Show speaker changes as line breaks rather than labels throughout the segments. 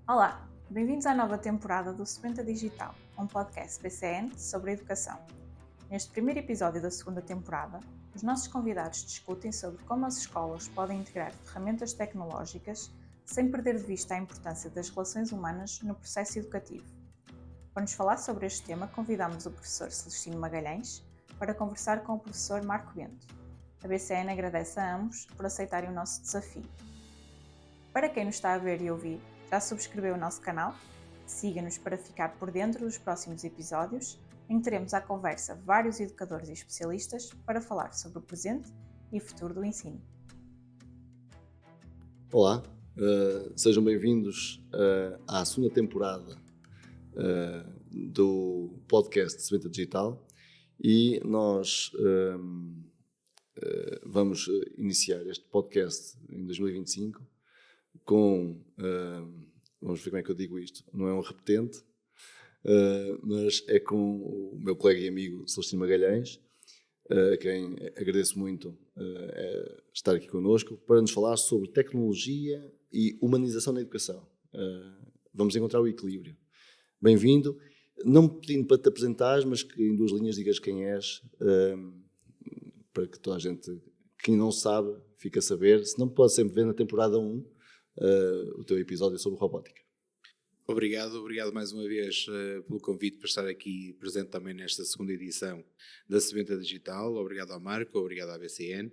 Olá, bem-vindos à nova temporada do Sementa Digital, um podcast BCN sobre a educação. Neste primeiro episódio da segunda temporada, os nossos convidados discutem sobre como as escolas podem integrar ferramentas tecnológicas sem perder de vista a importância das relações humanas no processo educativo. Para nos falar sobre este tema, convidamos o professor Celestino Magalhães para conversar com o professor Marco Bento. A BCN agradece a ambos por aceitarem o nosso desafio. Para quem nos está a ver e ouvir, já subscreveu o nosso canal? Siga-nos para ficar por dentro dos próximos episódios, em que teremos à conversa vários educadores e especialistas para falar sobre o presente e futuro do ensino.
Olá, sejam bem-vindos à segunda temporada do podcast Sementa Digital e nós vamos iniciar este podcast em 2025 com, vamos ver como é que eu digo isto, não é um repetente, mas é com o meu colega e amigo Celestino Magalhães, a quem agradeço muito estar aqui connosco, para nos falar sobre tecnologia e humanização na educação. Vamos encontrar o equilíbrio. Bem-vindo, não pedindo para te apresentares, mas que em 2 linhas digas quem és, para que toda a gente, quem não sabe, fique a saber, se não pode sempre ver na temporada 1, o teu episódio sobre robótica.
Obrigado mais uma vez pelo convite para estar aqui presente também nesta segunda edição da Sementa Digital. Obrigado ao Marco, obrigado à BCN.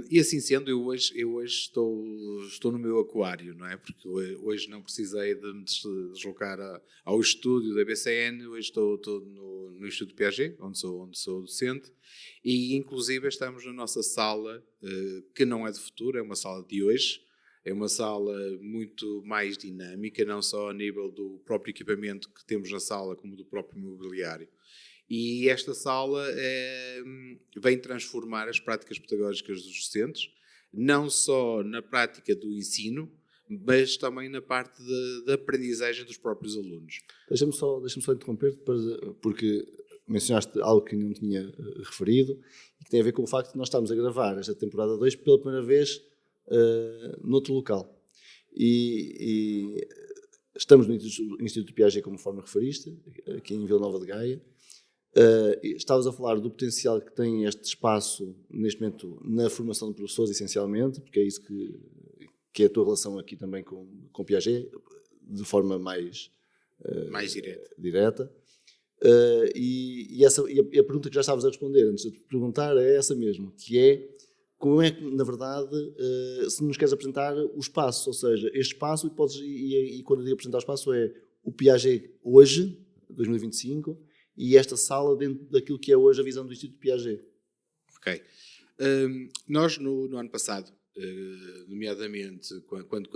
E assim sendo, eu hoje estou no meu aquário, não é? Porque hoje não precisei de me deslocar ao estúdio da BCN, hoje estou no Instituto Piaget, onde sou docente, e inclusive estamos na nossa sala, que não é de futuro, é uma sala de hoje. É uma sala muito mais dinâmica, não só a nível do próprio equipamento que temos na sala, como do próprio mobiliário. E esta sala vem transformar as práticas pedagógicas dos docentes, não só na prática do ensino, mas também na parte da aprendizagem dos próprios alunos.
Deixa-me só interromper-te, porque mencionaste algo que não tinha referido, e que tem a ver com o facto de nós estarmos a gravar esta temporada 2 pela primeira vez noutro local. E estamos no Instituto Piaget, como forma referiste, aqui em Vila Nova de Gaia. Estavas a falar do potencial que tem este espaço, neste momento, na formação de professores, essencialmente, porque é isso que é a tua relação aqui também com Piaget, de forma mais direta. E a pergunta que já estavas a responder, antes de te perguntar, é essa mesmo, que é: como é que, na verdade, se nos queres apresentar o espaço, ou seja, este espaço, e quando eu digo apresentar o espaço, é o Piaget hoje, 2025, e esta sala dentro daquilo que é hoje a visão do Instituto Piaget.
Ok. Nós, no ano passado, nomeadamente, quando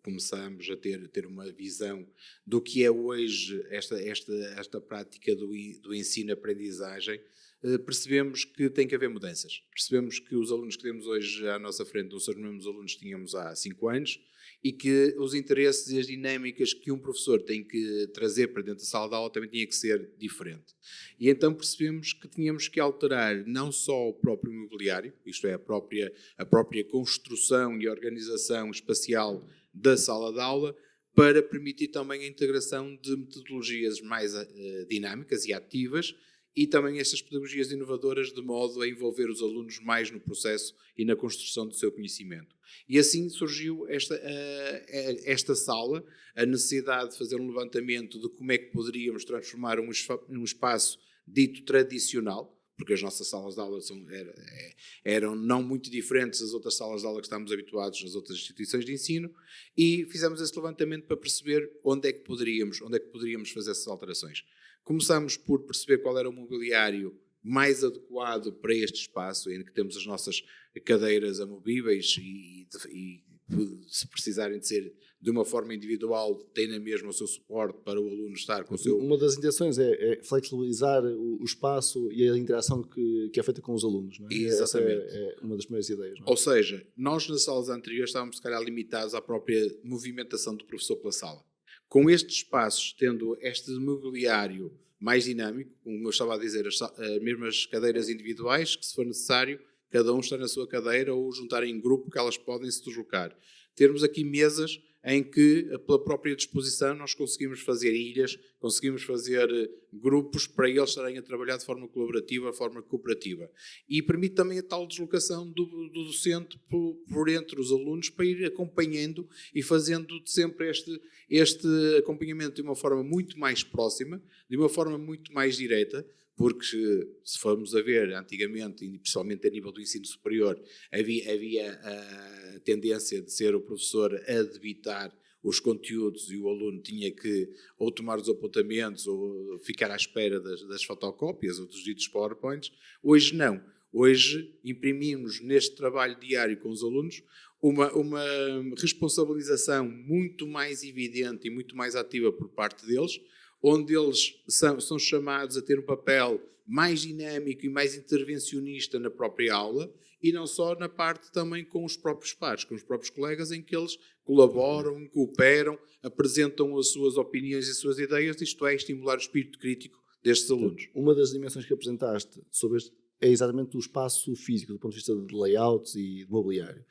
começámos a ter uma visão do que é hoje esta prática do ensino-aprendizagem, percebemos que tem que haver mudanças. Percebemos que os alunos que temos hoje à nossa frente não são os mesmos alunos que tínhamos há 5 anos e que os interesses e as dinâmicas que um professor tem que trazer para dentro da sala de aula também tinha que ser diferente. E então percebemos que tínhamos que alterar não só o próprio mobiliário, isto é, a própria construção e organização espacial da sala de aula, para permitir também a integração de metodologias mais dinâmicas e ativas, e também estas pedagogias inovadoras, de modo a envolver os alunos mais no processo e na construção do seu conhecimento. E assim surgiu esta sala, a necessidade de fazer um levantamento de como é que poderíamos transformar um espaço dito tradicional, porque as nossas salas de aula eram não muito diferentes das outras salas de aula que estamos habituados nas outras instituições de ensino, e fizemos esse levantamento para perceber onde é que poderíamos fazer essas alterações. Começamos por perceber qual era o mobiliário mais adequado para este espaço, em que temos as nossas cadeiras amovíveis e se precisarem de ser de uma forma individual, tem na mesma o seu suporte para o aluno estar com o seu...
Uma das intenções é flexibilizar o espaço e a interação que é feita com os alunos, não é?
Exatamente.
Essa é uma das primeiras ideias, não é?
Ou seja, nós nas salas anteriores estávamos, se calhar, limitados à própria movimentação do professor pela sala. Com estes espaços, tendo este mobiliário mais dinâmico, como eu estava a dizer, as mesmas cadeiras individuais, que se for necessário, cada um está na sua cadeira ou juntar em grupo que elas podem se deslocar. Termos aqui mesas em que, pela própria disposição, nós conseguimos fazer ilhas, conseguimos fazer grupos para eles estarem a trabalhar de forma colaborativa, de forma cooperativa. E permite também a tal deslocação do docente por entre os alunos para ir acompanhando e fazendo sempre este acompanhamento de uma forma muito mais próxima, de uma forma muito mais direta, porque se formos a ver antigamente, e principalmente a nível do ensino superior, havia a tendência de ser o professor a debitar os conteúdos e o aluno tinha que ou tomar os apontamentos ou ficar à espera das fotocópias ou dos ditos PowerPoints. Hoje não. Hoje imprimimos neste trabalho diário com os alunos uma responsabilização muito mais evidente e muito mais ativa por parte deles, onde eles são chamados a ter um papel mais dinâmico e mais intervencionista na própria aula e não só na parte também com os próprios pares, com os próprios colegas, em que eles colaboram, cooperam, apresentam as suas opiniões e as suas ideias, isto é, estimular o espírito crítico destes alunos.
Uma das dimensões que apresentaste sobre este é exatamente o espaço físico, do ponto de vista de layouts e de mobiliário.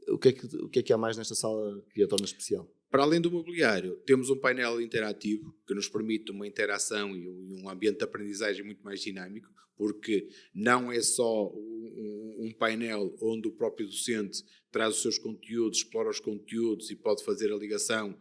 O que é que há mais nesta sala que a torna especial?
Para além do mobiliário, temos um painel interativo que nos permite uma interação e um ambiente de aprendizagem muito mais dinâmico, porque não é só um painel onde o próprio docente traz os seus conteúdos, explora os conteúdos e pode fazer a ligação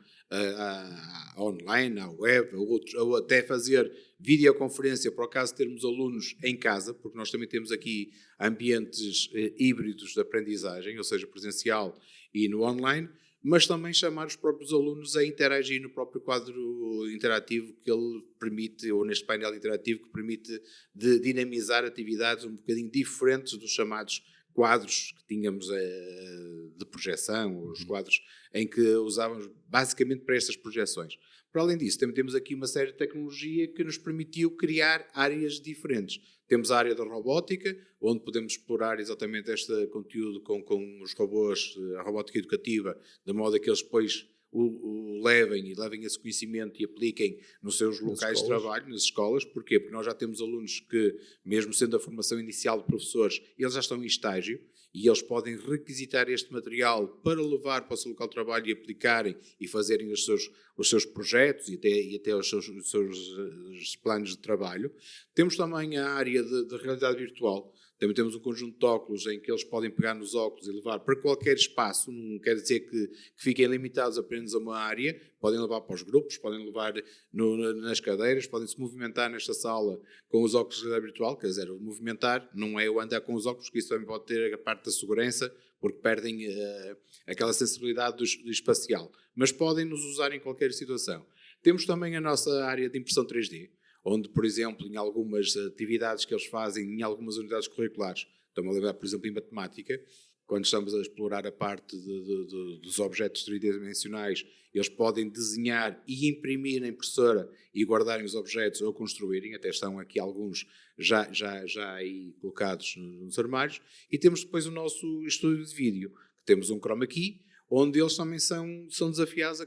online, à web, ou até fazer videoconferência para o caso de termos alunos em casa, porque nós também temos aqui ambientes híbridos de aprendizagem, ou seja, presencial e no online, mas também chamar os próprios alunos a interagir no próprio quadro interativo que ele permite, ou neste painel interativo que permite de dinamizar atividades um bocadinho diferentes dos chamados quadros que tínhamos de projeção, os quadros em que usávamos basicamente para estas projeções. Para além disso, também temos aqui uma série de tecnologia que nos permitiu criar áreas diferentes. Temos a área da robótica, onde podemos explorar exatamente este conteúdo com os robôs, a robótica educativa, de modo a que eles depois o levem esse conhecimento e apliquem nos seus locais de trabalho, nas escolas. Porquê? Porque nós já temos alunos que, mesmo sendo a formação inicial de professores, eles já estão em estágio e eles podem requisitar este material para levar para o seu local de trabalho e aplicarem e fazerem os seus projetos e até os seus planos de trabalho. Temos também a área de realidade virtual. Também temos um conjunto de óculos em que eles podem pegar nos óculos e levar para qualquer espaço, não quer dizer que fiquem limitados apenas a uma área, podem levar para os grupos, podem levar nas cadeiras, podem se movimentar nesta sala com os óculos de realidade virtual, quer dizer, o movimentar não é o andar com os óculos, porque isso também pode ter a parte da segurança, porque perdem aquela sensibilidade do espacial, mas podem nos usar em qualquer situação. Temos também a nossa área de impressão 3D, onde, por exemplo, em algumas atividades que eles fazem, em algumas unidades curriculares, estamos a lembrar, por exemplo, em matemática, quando estamos a explorar a parte dos objetos tridimensionais, eles podem desenhar e imprimir na impressora e guardarem os objetos ou construírem, até estão aqui alguns já aí colocados nos armários, e temos depois o nosso estúdio de vídeo, que temos um chroma key, onde eles também são desafiados a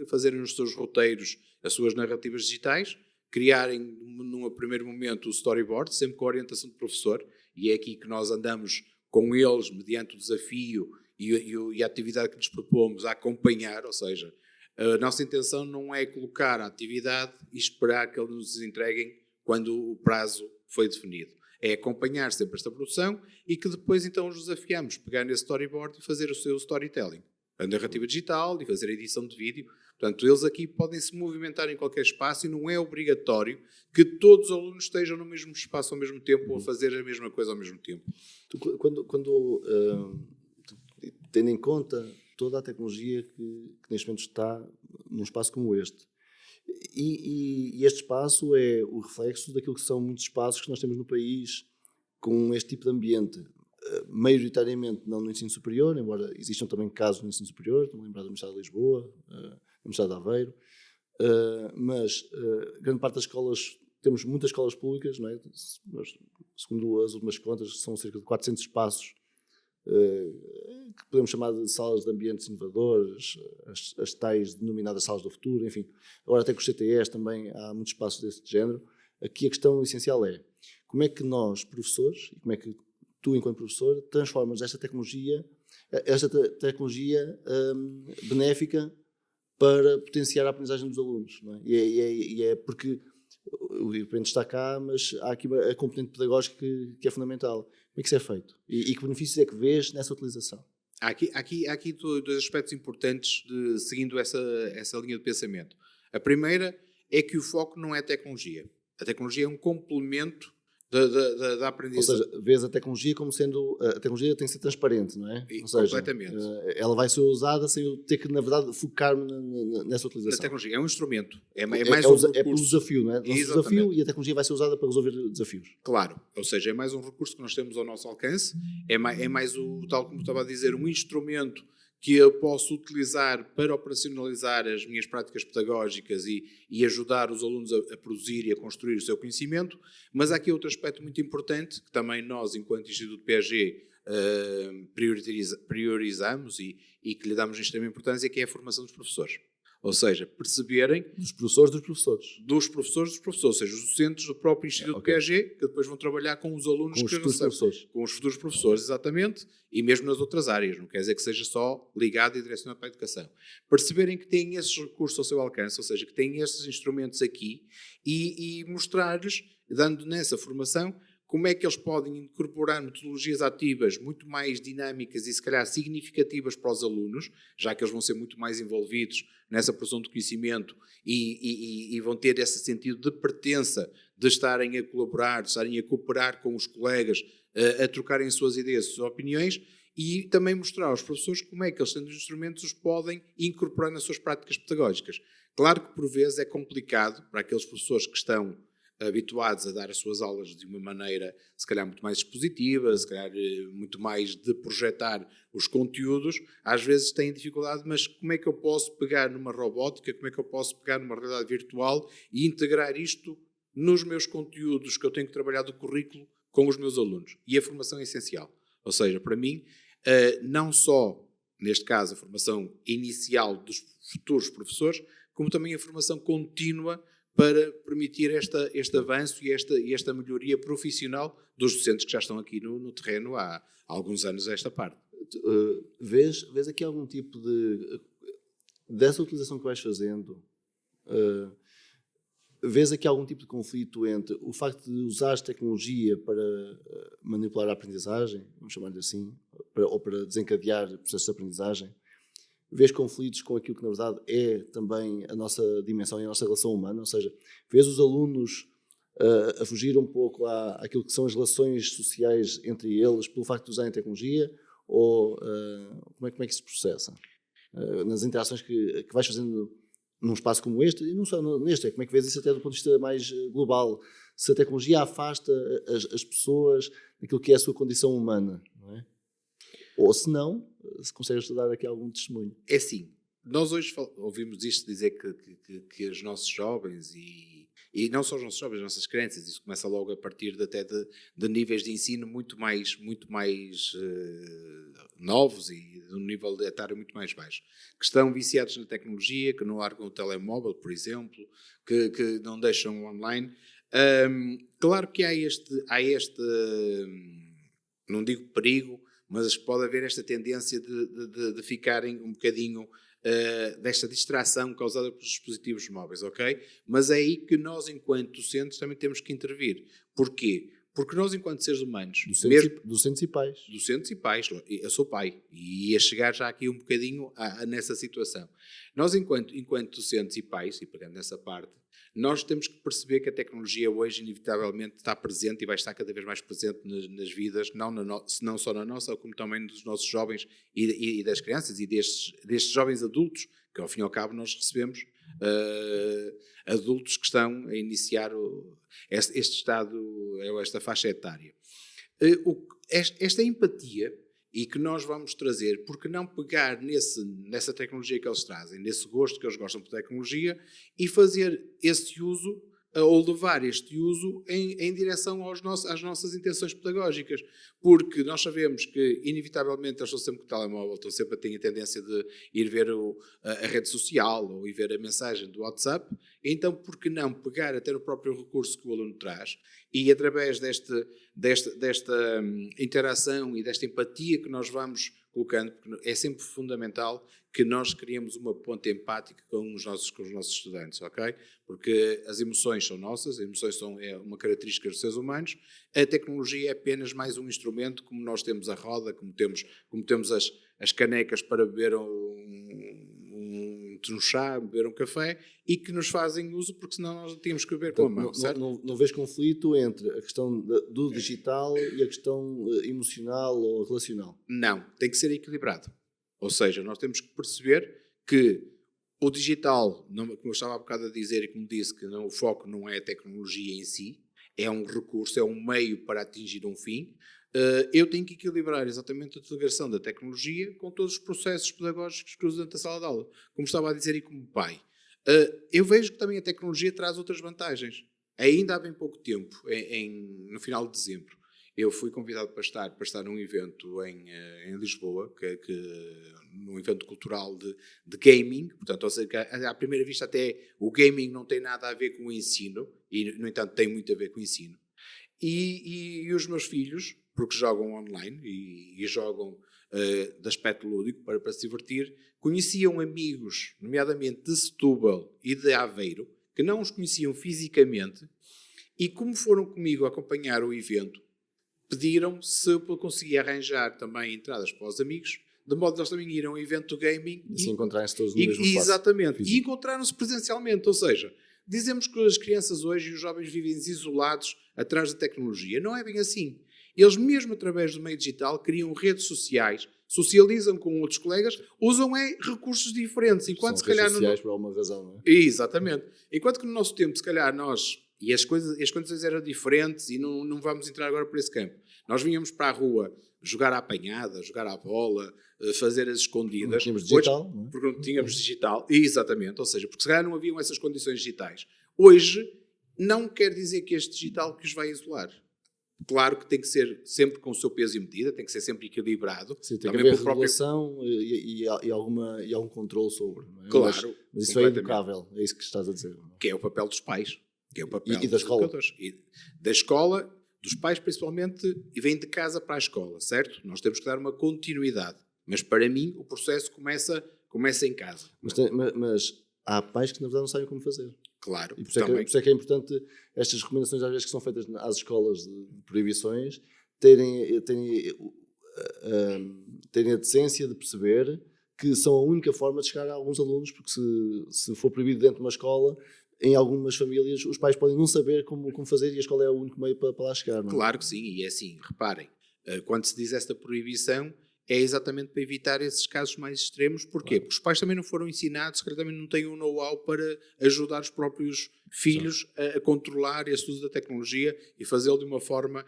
fazerem os seus roteiros, as suas narrativas digitais, criarem num primeiro momento o storyboard, sempre com a orientação do professor, e é aqui que nós andamos com eles, mediante o desafio e a atividade que lhes propomos, a acompanhar, ou seja, a nossa intenção não é colocar a atividade e esperar que eles nos entreguem quando o prazo foi definido. É acompanhar sempre esta produção e que depois então os desafiamos, pegar nesse storyboard e fazer o seu storytelling, a narrativa digital e fazer a edição de vídeo. Portanto, eles aqui podem se movimentar em qualquer espaço e não é obrigatório que todos os alunos estejam no mesmo espaço ao mesmo tempo ou a fazer a mesma coisa ao mesmo tempo.
Tendo em conta toda a tecnologia que neste momento está num espaço como este, e este espaço é o reflexo daquilo que são muitos espaços que nós temos no país com este tipo de ambiente, maioritariamente não no ensino superior, embora existam também casos no ensino superior, estou a lembrar da Universidade de Lisboa, da Universidade de Aveiro, mas grande parte das escolas, temos muitas escolas públicas, não é? Segundo as últimas contas, são cerca de 400 espaços que podemos chamar de salas de ambientes inovadores, as tais denominadas salas do futuro, enfim. Agora até com os CTEs também há muitos espaços desse género. Aqui a questão essencial é como é que nós, professores, e como é que tu, enquanto professor, transformas esta tecnologia benéfica para potenciar a aprendizagem dos alunos. Não é? E é porque o equipamento está cá, mas há aqui a componente pedagógica que é fundamental. Como é que isso é feito? E que benefícios é que vês nessa utilização?
Há aqui dois aspectos importantes seguindo essa linha de pensamento. A primeira é que o foco não é a tecnologia. A tecnologia é um complemento da aprendizagem.
Ou seja, vês a tecnologia como sendo... A tecnologia tem que ser transparente, não é? Ou seja,
completamente.
Ela vai ser usada sem eu ter que, na verdade, focar-me nessa utilização.
A tecnologia é um instrumento. É mais
um
recurso.
É pelo desafio, não é? Nosso desafio, e a tecnologia vai ser usada para resolver desafios.
Claro. Ou seja, é mais um recurso que nós temos ao nosso alcance. É mais tal como estava a dizer, um instrumento que eu posso utilizar para operacionalizar as minhas práticas pedagógicas e ajudar os alunos a produzir e a construir o seu conhecimento. Mas há aqui outro aspecto muito importante, que também nós, enquanto Instituto PAG, priorizamos e que lhe damos extrema importância, que é a formação dos professores. Ou seja, perceberem...
Dos professores dos professores.
Dos professores dos professores, ou seja, os docentes do próprio Instituto PAG, que depois vão trabalhar com os alunos
com os futuros professores.
Com os futuros professores, exatamente, e mesmo nas outras áreas, não quer dizer que seja só ligado e direcionado para a educação. Perceberem que têm esses recursos ao seu alcance, ou seja, que têm esses instrumentos aqui e mostrar-lhes, dando nessa formação, como é que eles podem incorporar metodologias ativas muito mais dinâmicas e, se calhar, significativas para os alunos, já que eles vão ser muito mais envolvidos nessa produção de conhecimento e vão ter esse sentido de pertença, de estarem a colaborar, de estarem a cooperar com os colegas, a trocarem as suas ideias, as suas opiniões, e também mostrar aos professores como é que eles, tendo os instrumentos, os podem incorporar nas suas práticas pedagógicas. Claro que, por vezes, é complicado para aqueles professores que estão habituados a dar as suas aulas de uma maneira, se calhar, muito mais expositiva, se calhar muito mais de projetar os conteúdos, às vezes têm dificuldade, mas como é que eu posso pegar numa robótica, como é que eu posso pegar numa realidade virtual e integrar isto nos meus conteúdos que eu tenho que trabalhar do currículo com os meus alunos? E a formação é essencial. Ou seja, para mim, não só, neste caso, a formação inicial dos futuros professores, como também a formação contínua para permitir este avanço e esta melhoria profissional dos docentes que já estão aqui no terreno há alguns anos a esta parte.
Vês aqui algum tipo dessa utilização que vais fazendo, vês aqui algum tipo de conflito entre o facto de usares tecnologia para manipular a aprendizagem, vamos chamar-lhe assim, ou para desencadear processos de aprendizagem? Vês conflitos com aquilo que, na verdade, é também a nossa dimensão e a nossa relação humana? Ou seja, vês os alunos a fugir um pouco àquilo que são as relações sociais entre eles pelo facto de usarem tecnologia? Ou como é que isso se processa? Nas interações que vais fazendo num espaço como este, e não só neste, como é que vês isso até do ponto de vista mais global? Se a tecnologia afasta as pessoas daquilo que é a sua condição humana, não é? Ou se não, se consegues dar aqui algum testemunho.
É assim, nós hoje ouvimos isto dizer que os nossos jovens e não só os nossos jovens, as nossas crianças, isso começa logo a partir até de níveis de ensino muito mais novos e de um nível etário muito mais baixo, que estão viciados na tecnologia, que não largam o telemóvel, por exemplo, que não deixam online. Claro que há este não digo perigo, mas pode haver esta tendência de ficarem um bocadinho desta distração causada pelos dispositivos móveis, ok? Mas é aí que nós, enquanto docentes, também temos que intervir. Porquê? Porque nós, enquanto seres humanos...
Docentes e pais.
Docentes e pais. Eu sou pai. E ia chegar já aqui um bocadinho nessa situação. Nós, enquanto docentes e pais, e pegando nessa parte, nós temos que perceber que a tecnologia hoje, inevitavelmente, está presente e vai estar cada vez mais presente nas vidas, não só na nossa, como também dos nossos jovens e das crianças e destes jovens adultos, que ao fim e ao cabo nós recebemos adultos que estão a iniciar este estado, esta faixa etária. Esta empatia e que nós vamos trazer, porque não pegar nessa tecnologia que eles trazem, nesse gosto que eles gostam por tecnologia e fazer esse uso ou levar este uso em direção às nossas intenções pedagógicas, porque nós sabemos que inevitavelmente eles estão sempre com o telemóvel, estão sempre a ter a tendência de ir ver a rede social ou ir ver a mensagem do WhatsApp, então por que não pegar até no próprio recurso que o aluno traz E através desta interação e desta empatia que nós vamos colocando, porque é sempre fundamental que nós criemos uma ponte empática com os nossos estudantes, ok? Porque as emoções são nossas, as emoções é uma característica dos seres humanos, a tecnologia é apenas mais um instrumento, como nós temos a roda, como temos as canecas para beber um chá, beber um café, e que nos fazem uso, porque senão nós tínhamos que beber com a mão, certo?
Não vês conflito entre a questão do digital e a questão emocional ou relacional?
Não, tem que ser equilibrado. Ou seja, nós temos que perceber que o digital, como eu estava há bocado a dizer e como disse, que o foco não é a tecnologia em si, é um recurso, é um meio para atingir um fim. Eu tenho que equilibrar exatamente a integração da tecnologia com todos os processos pedagógicos que uso dentro da sala de aula. Como estava a dizer e como pai. Eu vejo que também a tecnologia traz outras vantagens. Ainda há bem pouco tempo, no final de dezembro, eu fui convidado para estar num evento em Lisboa, num evento cultural de gaming. Portanto, ou seja, à primeira vista até o gaming não tem nada a ver com o ensino, e no entanto tem muito a ver com o ensino. E os meus filhos, porque jogam online e jogam de aspecto lúdico para se divertir, conheciam amigos, nomeadamente de Setúbal e de Aveiro, que não os conheciam fisicamente, e como foram comigo acompanhar o evento, pediram se eu conseguia arranjar também entradas para os amigos, de modo que eles também iram ao evento gaming
e se encontrarem-se todos no mesmo espaço.
Exatamente,
físico.
E encontraram-se presencialmente, ou seja, dizemos que as crianças hoje e os jovens vivem isolados atrás da tecnologia. Não é bem assim. Eles, mesmo através do meio digital, criam redes sociais, socializam com outros colegas, usam recursos diferentes. Enquanto
São
se calhar
redes sociais por alguma razão, não é?
Exatamente. Enquanto que no nosso tempo, se calhar nós, e as condições eram diferentes, e não vamos entrar agora por esse campo. Nós vinhamos para a rua jogar à apanhada, jogar à bola, fazer as escondidas.
Não tínhamos digital,
hoje,
não é?
Porque não tínhamos digital. Exatamente. Ou seja, porque se calhar não haviam essas condições digitais. Hoje, não quer dizer que este digital que os vai isolar. Claro que tem que ser sempre com o seu peso e medida, tem que ser sempre equilibrado.
Sim, tem que haver regulação e algum controle sobre. Não é?
Claro.
Mas isso é educável, é isso que estás a dizer. Não é?
Que é o papel dos pais. Que é o papel
e da escola.
Da escola, dos pais principalmente, e vem de casa para a escola, certo? Nós temos que dar uma continuidade. Mas para mim, o processo começa em casa.
Mas há pais que na verdade não sabem como fazer.
Claro.
E por isso é que é importante estas recomendações às vezes que são feitas às escolas de proibições terem a decência de perceber que são a única forma de chegar a alguns alunos, porque se for proibido dentro de uma escola, em algumas famílias os pais podem não saber como fazer e a escola é o único meio para lá chegar. Não é?
Claro que sim, e é assim, reparem, quando se diz esta proibição, é exatamente para evitar esses casos mais extremos. Porquê? Claro. Porque os pais também não foram ensinados, que também não têm um know-how para ajudar os próprios filhos a controlar esse uso da tecnologia e fazê-lo de uma forma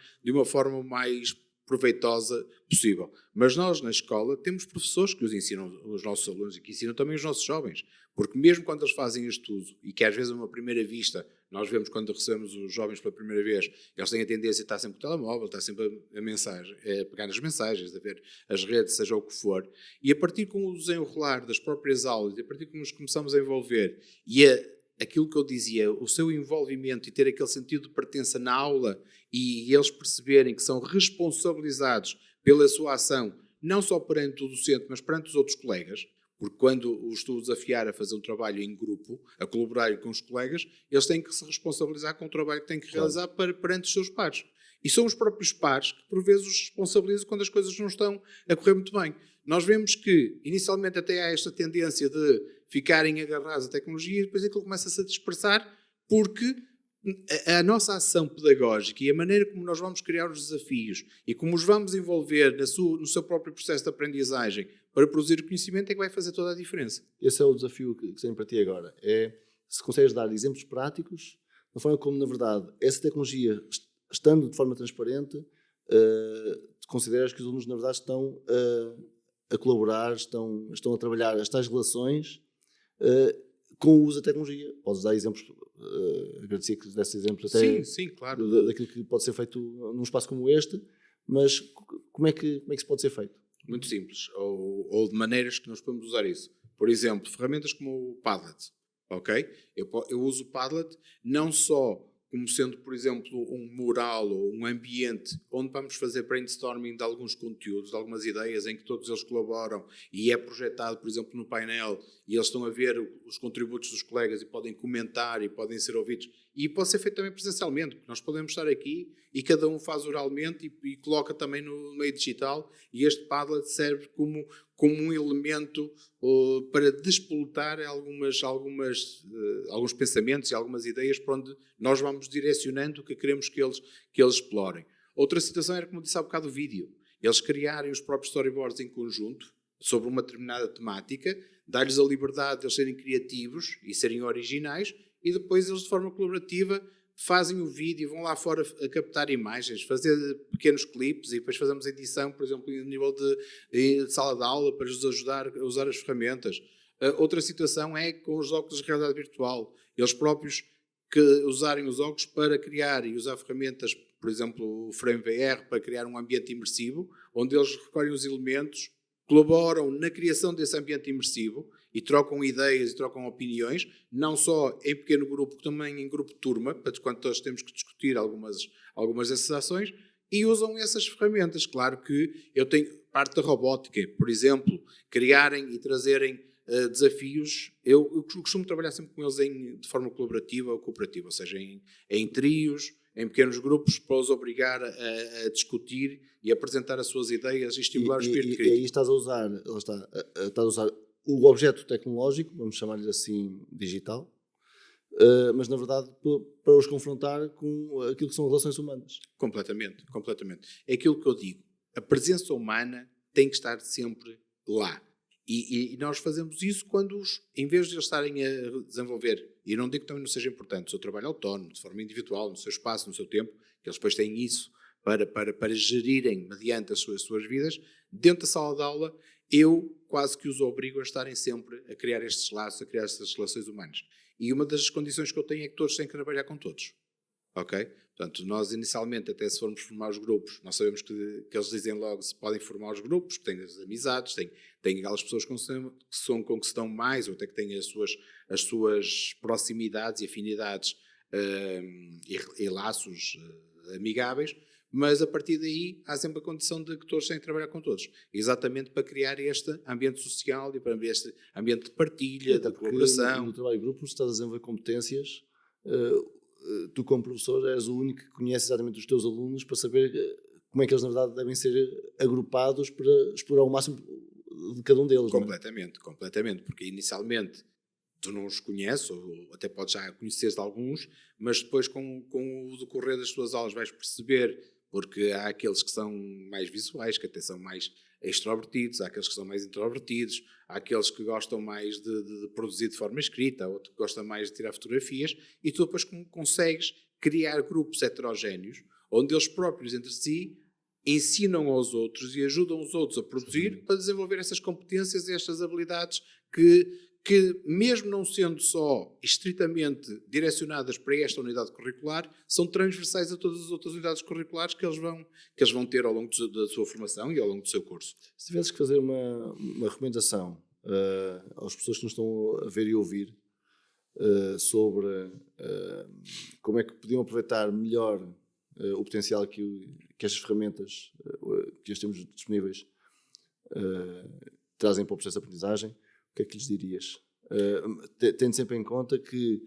mais proveitosa possível. Mas nós, na escola, temos professores que os ensinam os nossos alunos e que ensinam também os nossos jovens. Porque mesmo quando eles fazem este uso, e que às vezes a uma primeira vista, nós vemos quando recebemos os jovens pela primeira vez, eles têm a tendência a estar sempre com o telemóvel, estar sempre a pegar nas mensagens, a ver as redes, seja o que for. E a partir com o desenrolar das próprias aulas, e a partir que nos começamos a envolver, e aquilo que eu dizia, o seu envolvimento e ter aquele sentido de pertença na aula, e eles perceberem que são responsabilizados pela sua ação, não só perante o docente, mas perante os outros colegas, porque quando os estou a desafiar a fazer um trabalho em grupo, a colaborar com os colegas, eles têm que se responsabilizar com o trabalho que têm que realizar perante os seus pares. E são os próprios pares que, por vezes, os responsabilizam quando as coisas não estão a correr muito bem. Nós vemos que, inicialmente, até há esta tendência de ficarem agarrados à tecnologia e depois aquilo começa-se a dispersar porque a nossa ação pedagógica e a maneira como nós vamos criar os desafios e como os vamos envolver no seu próprio processo de aprendizagem para produzir o conhecimento é que vai fazer toda a diferença.
Esse é o desafio que tenho para ti agora. É se consegues dar exemplos práticos da forma como, na verdade, essa tecnologia, estando de forma transparente, consideras que os alunos, na verdade, estão a colaborar, estão a trabalhar as tais relações com o uso da tecnologia. Podes dar exemplos, agradecer que desse exemplos até
sim, claro.
daquilo que pode ser feito num espaço como este, mas como é que isso pode ser feito?
Muito simples, ou de maneiras que nós podemos usar isso. Por exemplo, ferramentas como o Padlet, ok? Eu uso o Padlet não só como sendo, por exemplo, um mural ou um ambiente onde vamos fazer brainstorming de alguns conteúdos, de algumas ideias em que todos eles colaboram e é projetado, por exemplo, no painel e eles estão a ver os contributos dos colegas e podem comentar e podem ser ouvidos. E pode ser feito também presencialmente, porque nós podemos estar aqui e cada um faz oralmente e coloca também no meio digital, e este Padlet serve como um elemento para despoletar alguns pensamentos e algumas ideias para onde nós vamos direcionando o que queremos que eles explorem. Outra situação era, como eu disse há bocado, o vídeo. Eles criarem os próprios storyboards em conjunto sobre uma determinada temática, dar-lhes a liberdade de eles serem criativos e serem originais, e depois eles, de forma colaborativa, fazem o vídeo, vão lá fora a captar imagens, fazer pequenos clipes e depois fazemos edição, por exemplo, no nível de sala de aula para os ajudar a usar as ferramentas. Outra situação é com os óculos de realidade virtual. Eles próprios que usarem os óculos para criar e usar ferramentas, por exemplo, o Frame VR, para criar um ambiente imersivo, onde eles recolhem os elementos, colaboram na criação desse ambiente imersivo e trocam ideias e trocam opiniões, não só em pequeno grupo, também em grupo de turma, quando todos temos que discutir algumas dessas ações, e usam essas ferramentas. Claro que eu tenho parte da robótica, por exemplo, criarem e trazerem desafios. Eu costumo trabalhar sempre com eles de forma colaborativa ou cooperativa, ou seja, em trios, em pequenos grupos, para os obrigar a discutir e apresentar as suas ideias e estimular o espírito crítico.
E aí estás a usar o objeto tecnológico, vamos chamar-lhe assim, digital, mas na verdade para os confrontar com aquilo que são relações humanas.
Completamente. É aquilo que eu digo. A presença humana tem que estar sempre lá. E nós fazemos isso quando, em vez de eles estarem a desenvolver, e não digo que também não seja importante, o seu trabalho autónomo, de forma individual, no seu espaço, no seu tempo, que eles depois têm isso para gerirem mediante as suas vidas, dentro da sala de aula, eu quase que os obrigo a estarem sempre a criar estes laços, a criar estas relações humanas. E uma das condições que eu tenho é que todos têm que trabalhar com todos. Ok? Portanto, nós inicialmente, até se formos formar os grupos, nós sabemos que eles dizem logo se podem formar os grupos, que têm as amizades, têm aquelas pessoas com que se dão mais, ou até que têm as suas proximidades e afinidades e laços amigáveis, mas a partir daí há sempre a condição de que todos têm que trabalhar com todos, exatamente para criar este ambiente social e para este ambiente de partilha, de colaboração.
No trabalho de grupo estás a desenvolver competências. Tu, como professor, és o único que conhece exatamente os teus alunos para saber como é que eles, na verdade, devem ser agrupados para explorar o máximo de cada um deles.
Completamente, porque inicialmente tu não os conheces, ou até podes já conhecer de alguns, mas depois com o decorrer das tuas aulas vais perceber, porque há aqueles que são mais visuais, que até são mais extrovertidos, há aqueles que são mais introvertidos, há aqueles que gostam mais de produzir de forma escrita, há outro que gosta mais de tirar fotografias, e tu depois consegues criar grupos heterogéneos, onde eles próprios entre si ensinam aos outros e ajudam os outros a produzir para desenvolver essas competências e estas habilidades que mesmo não sendo só estritamente direcionadas para esta unidade curricular, são transversais a todas as outras unidades curriculares que eles vão ter ao longo da sua formação e ao longo do seu curso.
Se tivesses que fazer uma recomendação às pessoas que nos estão a ver e ouvir sobre como é que podiam aproveitar melhor o potencial que estas ferramentas que temos disponíveis trazem para o processo de aprendizagem, o que é que lhes dirias? Tendo sempre em conta que,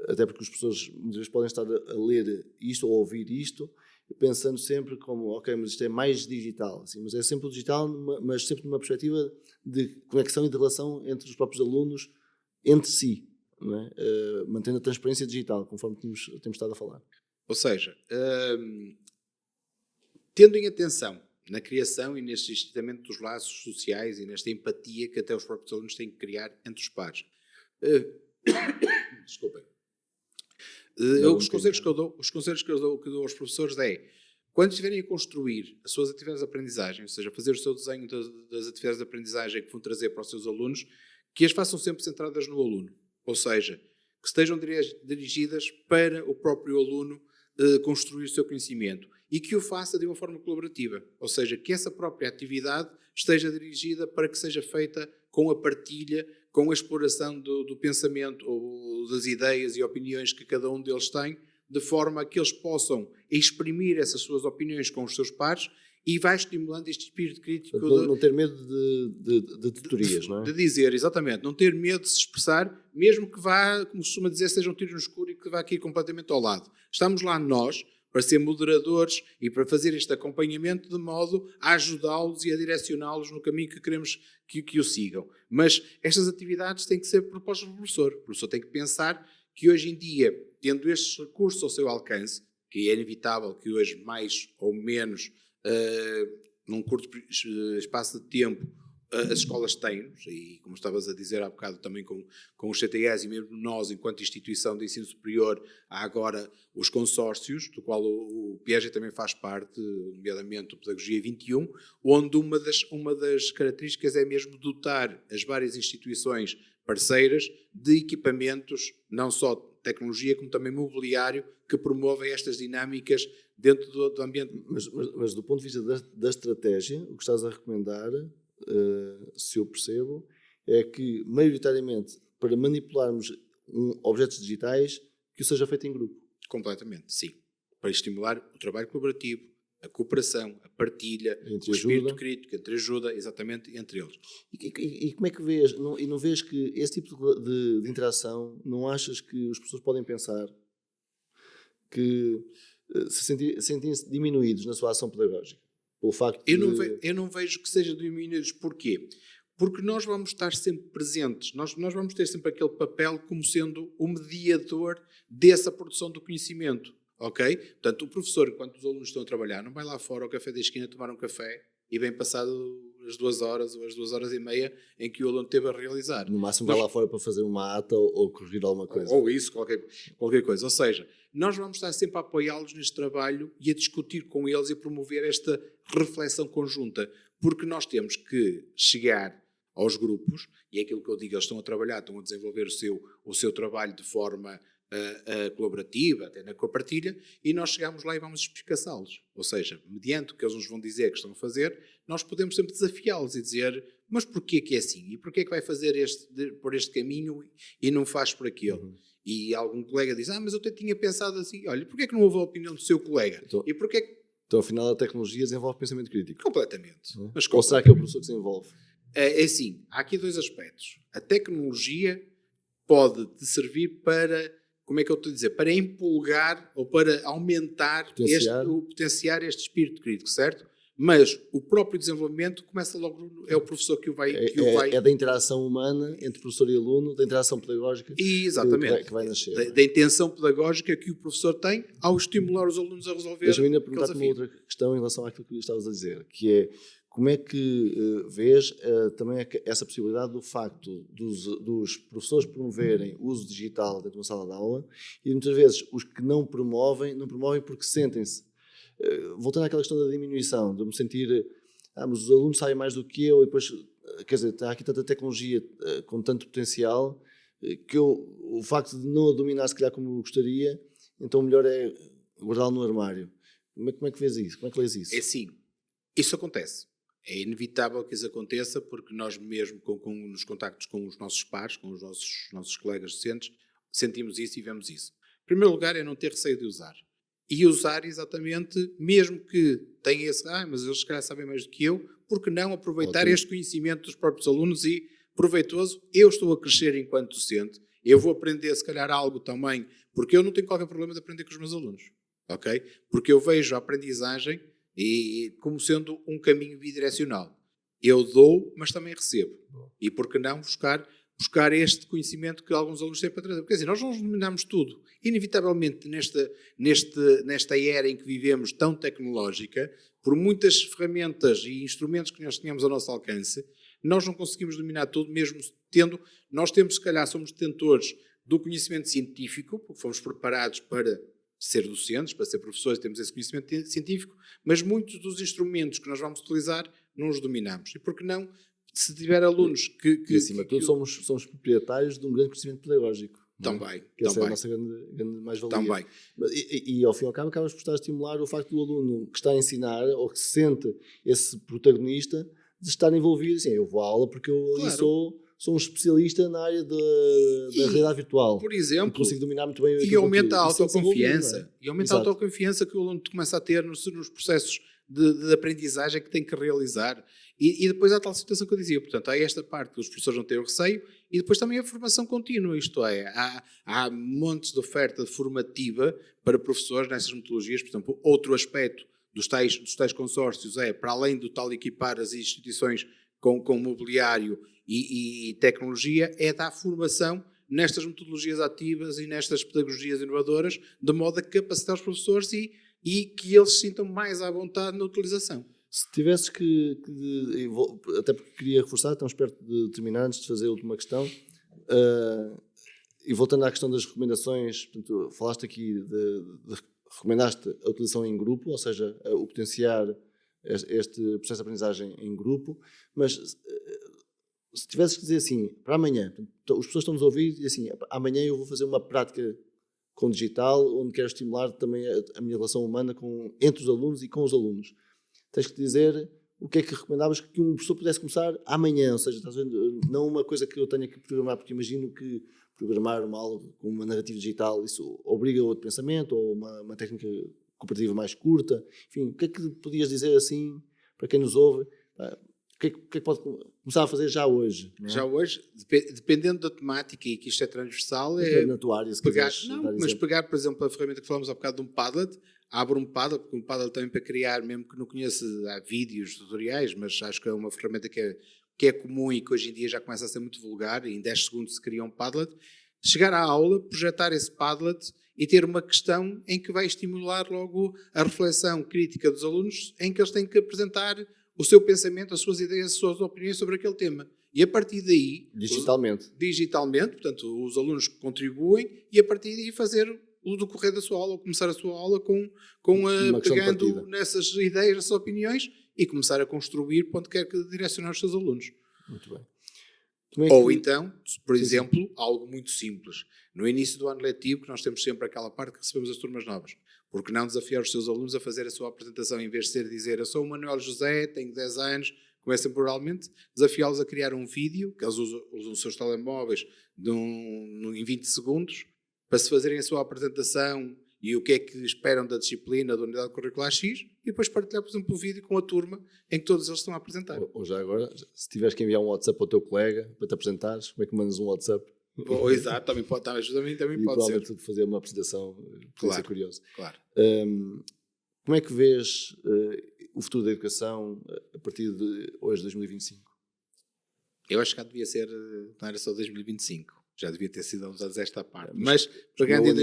até porque as pessoas muitas vezes podem estar a ler isto ou a ouvir isto, pensando sempre como, ok, mas isto é mais digital, assim, mas é sempre o digital, mas sempre numa perspectiva de conexão e de relação entre os próprios alunos, entre si, não é? Mantendo a transparência digital, conforme temos estado a falar.
Ou seja, tendo em atenção na criação e neste estreitamento dos laços sociais e nesta empatia que até os próprios alunos têm que criar entre os pares. Desculpem. Os conselhos que eu dou aos professores é, quando estiverem a construir as suas atividades de aprendizagem, ou seja, fazer o seu desenho das atividades de aprendizagem que vão trazer para os seus alunos, que as façam sempre centradas no aluno. Ou seja, que estejam dirigidas para o próprio aluno construir o seu conhecimento e que o faça de uma forma colaborativa, ou seja, que essa própria atividade esteja dirigida para que seja feita com a partilha, com a exploração do pensamento ou das ideias e opiniões que cada um deles tem, de forma a que eles possam exprimir essas suas opiniões com os seus pares e vai estimulando este espírito crítico.
Não ter medo de tutorias, não é?
De dizer, exatamente, não ter medo de se expressar, mesmo que vá, como se costuma dizer, seja um tiro no escuro e que vá aqui completamente ao lado. Estamos lá nós para ser moderadores e para fazer este acompanhamento de modo a ajudá-los e a direcioná-los no caminho que queremos que o sigam. Mas estas atividades têm que ser propostas pelo professor. O professor tem que pensar que hoje em dia, tendo estes recursos ao seu alcance, que é inevitável que hoje mais ou menos num curto espaço de tempo as escolas têm-nos, e como estavas a dizer há bocado também com os CTEs e mesmo nós enquanto instituição de ensino superior, há agora os consórcios, do qual o Piaget também faz parte, nomeadamente o Pedagogia 21, onde uma das características é mesmo dotar as várias instituições parceiras de equipamentos, não só tecnologia como também mobiliário, que promovem estas dinâmicas dentro do ambiente.
Mas do ponto de vista da estratégia, o que estás a recomendar, se eu percebo, é que maioritariamente para manipularmos objetos digitais que o seja feito em grupo.
Completamente, sim. Para estimular o trabalho colaborativo, a cooperação, a partilha,
entre
o espírito crítico, entre ajuda, exatamente, entre eles.
E como é que vês, não vês que esse tipo de interação, não achas que os professores podem pensar que sentem-se diminuídos na sua ação pedagógica? Pelo facto
eu não vejo que seja diminuídos. Porquê? Porque nós vamos estar sempre presentes, nós vamos ter sempre aquele papel como sendo o mediador dessa produção do conhecimento, ok? Portanto, o professor, enquanto os alunos estão a trabalhar, não vai lá fora ao café da esquina tomar um café e bem passado as 2 horas ou as 2 horas e meia em que o aluno teve a realizar.
No máximo vai lá fora para fazer uma ata ou corrigir alguma coisa.
Ou isso, qualquer coisa. Ou seja, nós vamos estar sempre a apoiá-los neste trabalho e a discutir com eles e a promover esta reflexão conjunta, porque nós temos que chegar aos grupos, e é aquilo que eu digo, eles estão a trabalhar, estão a desenvolver o seu trabalho de forma colaborativa, até na copartilha, e nós chegamos lá e vamos espicaçá-los. Ou seja, mediante o que eles nos vão dizer que estão a fazer, nós podemos sempre desafiá-los e dizer, mas porquê que é assim? E porquê que vai fazer por este caminho e não faz por aquele? E algum colega diz, mas eu até tinha pensado assim, olha, porquê que não houve a opinião do seu colega? E porquê que...
Então, afinal, a tecnologia desenvolve pensamento crítico.
Completamente.
Mas ou será que é o professor que se envolve?
É assim, há aqui 2 aspectos. A tecnologia pode te servir para, como é que eu estou a dizer, para empolgar ou para aumentar, potenciar este espírito crítico, certo? Mas o próprio desenvolvimento começa logo, é o professor que o vai...
É da interação humana entre professor e aluno, da interação pedagógica
exatamente,
que vai nascer.
Da intenção pedagógica que o professor tem ao estimular os alunos a resolver.
Deixa-me ainda perguntar-te uma outra questão em relação àquilo que estavas a dizer, que é, como é que vês também essa possibilidade do facto dos professores promoverem o uso digital dentro de uma sala de aula e muitas vezes os que não promovem porque sentem-se, voltando àquela questão da diminuição, de me sentir, mas os alunos sabem mais do que eu e depois, quer dizer, há aqui tanta tecnologia com tanto potencial que o facto de não a dominar se calhar como gostaria, então o melhor é guardá-lo no armário. Como é que vês isso? Como é que lês isso?
É sim, isso acontece. É inevitável que isso aconteça porque nós mesmo nos contactos com os nossos pares, com os nossos colegas docentes, sentimos isso e vemos isso. Em primeiro lugar é não ter receio de usar. E usar exatamente, mesmo que tenha esse, mas eles se calhar sabem mais do que eu, porque não aproveitar este conhecimento dos próprios alunos e, proveitoso, eu estou a crescer enquanto docente, eu vou aprender se calhar algo também, porque eu não tenho qualquer problema de aprender com os meus alunos, ok? Porque eu vejo a aprendizagem como sendo um caminho bidirecional. Eu dou, mas também recebo. E por que não buscar este conhecimento que alguns alunos têm para trazer? Porque assim, nós não dominamos tudo. Inevitavelmente, nesta era em que vivemos tão tecnológica, por muitas ferramentas e instrumentos que nós tínhamos ao nosso alcance, nós não conseguimos dominar tudo, mesmo nós temos, se calhar, somos detentores do conhecimento científico, porque fomos preparados para ser docentes, para ser professores, temos esse conhecimento científico, mas muitos dos instrumentos que nós vamos utilizar não os dominamos. E por que não, se tiver alunos que
acima de tudo, somos proprietários de um grande conhecimento pedagógico.
Também.
Essa é a nossa grande mais-valia.
Também.
E ao fim e ao cabo, acabas por estar a estimular o facto do aluno que está a ensinar, ou que se sente esse protagonista, de estar envolvido. Assim, eu vou à aula porque eu sou sou um especialista na área da realidade virtual.
Por exemplo,
consigo dominar muito bem
e aumenta a
autoconfiança.
É? E aumenta a autoconfiança que o aluno começa a ter nos processos de aprendizagem que tem que realizar. E depois há tal situação que eu dizia, portanto, há esta parte que os professores não têm o receio e depois também a formação contínua, isto é, há montes de oferta formativa para professores nessas metodologias. Por exemplo, outro aspecto dos tais consórcios é, para além do tal equipar as instituições com mobiliário e tecnologia, é dar formação nestas metodologias ativas e nestas pedagogias inovadoras, de modo a capacitar os professores e que eles se sintam mais à vontade na utilização.
Se tivesses até porque queria reforçar, estamos perto de terminar, antes de fazer a última questão, e voltando à questão das recomendações, portanto, falaste aqui recomendaste a utilização em grupo, ou seja, o potenciar este processo de aprendizagem em grupo, mas se tivesses que dizer assim, para amanhã, portanto, as pessoas estão-nos a ouvir e assim, amanhã eu vou fazer uma prática com digital, onde quero estimular também a minha relação humana entre os alunos e com os alunos. Tens que dizer o que é que recomendavas que um professor pudesse começar amanhã, ou seja, estás vendo, não uma coisa que eu tenha que programar, porque imagino que programar uma aula com uma narrativa digital, isso obriga a outro pensamento, ou uma técnica cooperativa mais curta, enfim, o que é que podias dizer assim, para quem nos ouve, o que é que pode começar a fazer já hoje? Não é?
Já hoje, dependendo da temática e que isto é transversal,
na tua área, se
pegar, por exemplo, a ferramenta que falamos há bocado de um Padlet, abre um Padlet, porque um Padlet também para criar, mesmo que não conheça, há vídeos, tutoriais, mas acho que é uma ferramenta que é comum e que hoje em dia já começa a ser muito vulgar, e em 10 segundos se cria um Padlet. Chegar à aula, projetar esse Padlet e ter uma questão em que vai estimular logo a reflexão crítica dos alunos, em que eles têm que apresentar o seu pensamento, as suas ideias, as suas opiniões sobre aquele tema. E a partir daí... Digitalmente, portanto, os alunos contribuem e a partir daí fazer o decorrer da sua aula, ou começar a sua aula pegando nessas ideias, nessas opiniões e começar a construir para onde quer que direcionar os seus alunos.
Muito bem.
Ou então, por exemplo, algo muito simples. No início do ano letivo, que nós temos sempre aquela parte que recebemos as turmas novas. Porque não desafiar os seus alunos a fazer a sua apresentação, em vez de dizer eu sou o Manuel José, tenho 10 anos, começam oralmente, desafiá-los a criar um vídeo, que eles usam os seus telemóveis em 20 segundos, para se fazerem a sua apresentação e o que é que esperam da disciplina, da unidade curricular X, e depois partilhar, por exemplo, o vídeo com a turma em que todos eles estão a apresentar.
Ou já agora, se tiveres que enviar um WhatsApp ao teu colega para te apresentares, como é que mandas um WhatsApp?
Exato, também pode ser.
Tu fazer uma apresentação, pode ser curioso.
Claro.
Como é que vês o futuro da educação a partir de hoje, 2025?
Eu acho que já devia ser, não era só 2025, já devia ter sido usados esta parte. Mas pegando em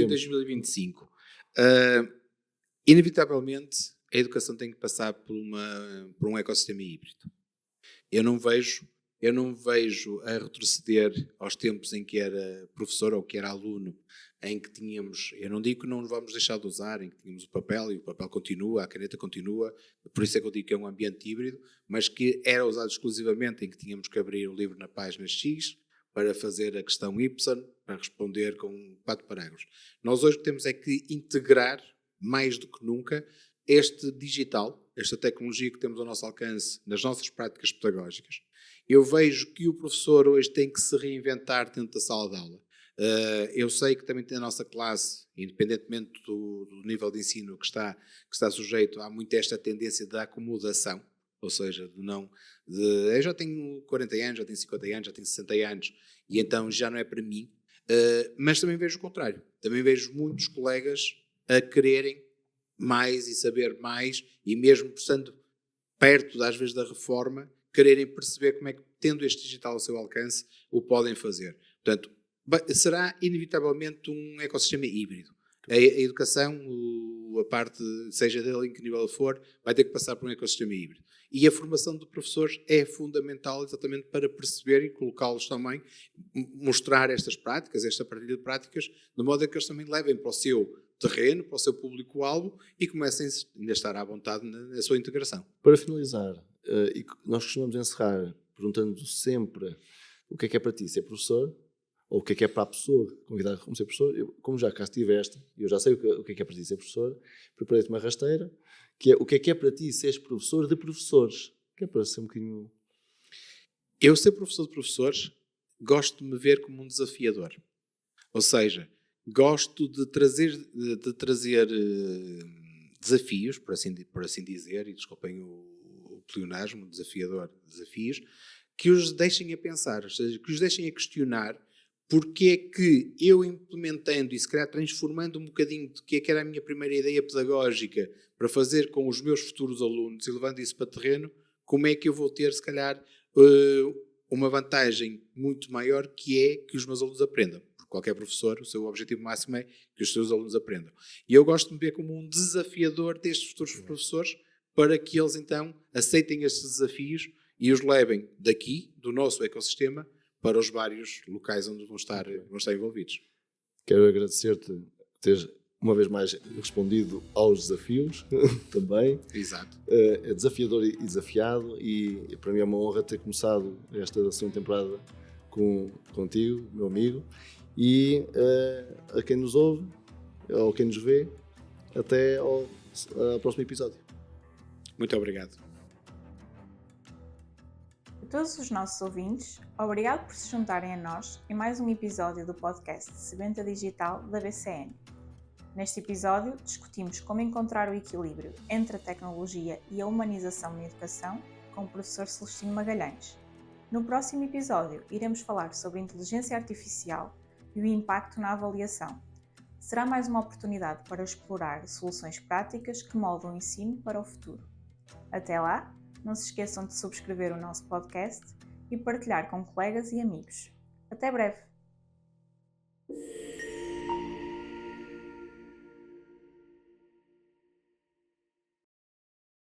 2025, inevitavelmente a educação tem que passar por um ecossistema híbrido. Eu não vejo a retroceder aos tempos em que era professor ou que era aluno, em que tínhamos, eu não digo que não vamos deixar de usar, em que tínhamos o papel e o papel continua, a caneta continua, por isso é que eu digo que é um ambiente híbrido, mas que era usado exclusivamente em que tínhamos que abrir o livro na página X para fazer a questão Y, para responder com 4 parágrafos. Nós hoje temos é que integrar, mais do que nunca, este digital, esta tecnologia que temos ao nosso alcance nas nossas práticas pedagógicas. Eu vejo que o professor hoje tem que se reinventar dentro da sala de aula. Eu sei que também tem a nossa classe, independentemente do nível de ensino que está sujeito, há muito esta tendência de acomodação, ou seja, eu já tenho 40 anos, já tenho 50 anos, já tenho 60 anos, e então já não é para mim. Mas também vejo o contrário. Também vejo muitos colegas a quererem mais e saber mais, e mesmo estando perto, às vezes, da reforma, quererem perceber como é que, tendo este digital ao seu alcance, o podem fazer. Portanto, será inevitavelmente um ecossistema híbrido. A educação, a parte, seja dele em que nível for, vai ter que passar por um ecossistema híbrido. E a formação de professores é fundamental exatamente para perceber e colocá-los também, mostrar estas práticas, esta partilha de práticas, de modo a que eles também levem para o seu terreno, para o seu público-alvo e comecem ainda a estar à vontade na sua integração.
Para finalizar, e nós costumamos encerrar perguntando sempre o que é para ti ser professor, ou o que é para a pessoa convidar como ser professor. Como já cá estiveste, eu já sei o que é para ti ser professor, preparei-te uma rasteira, que é o que é para ti seres professor de professores, que é para ser um bocadinho...
Eu, ser professor de professores, gosto de me ver como um desafiador. Ou seja, gosto de trazer desafios, por assim dizer, e desculpem o pleonasmo, desafiador, desafios, que os deixem a pensar, ou seja, que os deixem a questionar porque é que eu implementando e se calhar transformando um bocadinho do que era a minha primeira ideia pedagógica para fazer com os meus futuros alunos e levando isso para terreno, como é que eu vou ter se calhar uma vantagem muito maior, que é que os meus alunos aprendam. Porque qualquer professor, o seu objetivo máximo é que os seus alunos aprendam. E eu gosto de me ver como um desafiador destes futuros professores para que eles então aceitem estes desafios e os levem daqui, do nosso ecossistema, para os vários locais onde vão estar envolvidos.
Quero agradecer-te por teres uma vez mais respondido aos desafios também.
Exato.
É desafiador e desafiado, e para mim é uma honra ter começado esta segunda temporada contigo, meu amigo, e a quem nos ouve, ou quem nos vê, até ao próximo episódio.
Muito obrigado.
A todos os nossos ouvintes, obrigado por se juntarem a nós em mais um episódio do podcast Sebenta Digital da BCN. Neste episódio, discutimos como encontrar o equilíbrio entre a tecnologia e a humanização na educação com o professor Celestino Magalhães. No próximo episódio, iremos falar sobre a inteligência artificial e o impacto na avaliação. Será mais uma oportunidade para explorar soluções práticas que moldam o ensino para o futuro. Até lá, não se esqueçam de subscrever o nosso podcast e partilhar com colegas e amigos. Até breve!